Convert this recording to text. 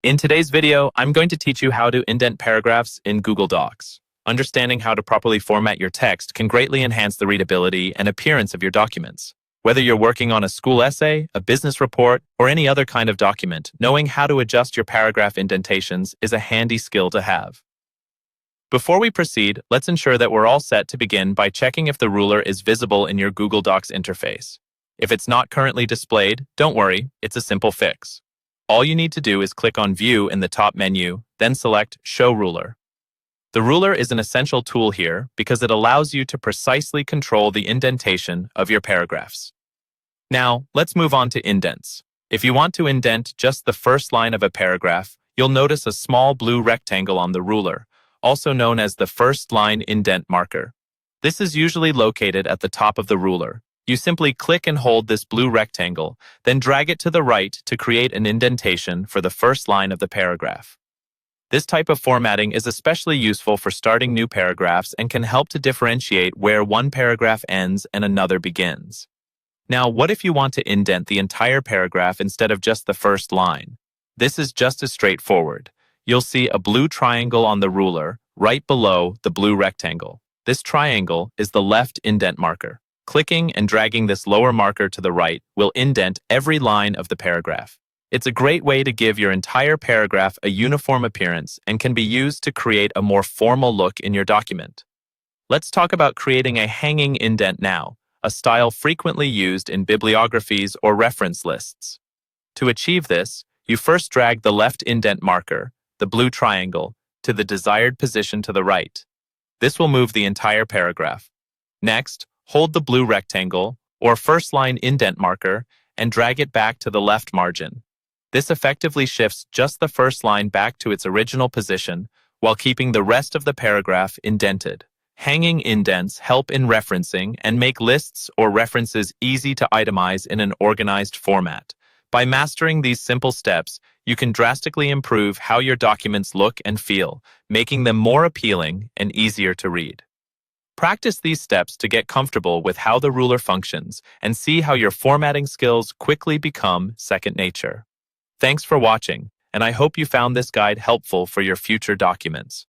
In today's video, I'm going to teach you how to indent paragraphs in Google Docs. Understanding how to properly format your text can greatly enhance the readability and appearance of your documents. Whether you're working on a school essay, a business report, or any other kind of document, knowing how to adjust your paragraph indentations is a handy skill to have. Before we proceed, let's ensure that we're all set to begin by checking if the ruler is visible in your Google Docs interface. If it's not currently displayed, don't worry, it's a simple fix. All you need to do is click on View in the top menu, then select Show Ruler. The ruler is an essential tool here because it allows you to precisely control the indentation of your paragraphs. Now, let's move on to indents. If you want to indent just the first line of a paragraph, you'll notice a small blue rectangle on the ruler, also known as the first line indent marker. This is usually located at the top of the ruler. You simply click and hold this blue rectangle, then drag it to the right to create an indentation for the first line of the paragraph. This type of formatting is especially useful for starting new paragraphs and can help to differentiate where one paragraph ends and another begins. Now, what if you want to indent the entire paragraph instead of just the first line? This is just as straightforward. You'll see a blue triangle on the ruler right below the blue rectangle. This triangle is the left indent marker. Clicking and dragging this lower marker to the right will indent every line of the paragraph. It's a great way to give your entire paragraph a uniform appearance and can be used to create a more formal look in your document. Let's talk about creating a hanging indent now, a style frequently used in bibliographies or reference lists. To achieve this, you first drag the left indent marker, the blue triangle, to the desired position to the right. This will move the entire paragraph. Next, hold the blue rectangle, or first line indent marker, and drag it back to the left margin. This effectively shifts just the first line back to its original position while keeping the rest of the paragraph indented. Hanging indents help in referencing and make lists or references easy to itemize in an organized format. By mastering these simple steps, you can drastically improve how your documents look and feel, making them more appealing and easier to read. Practice these steps to get comfortable with how the ruler functions and see how your formatting skills quickly become second nature. Thanks for watching, and I hope you found this guide helpful for your future documents.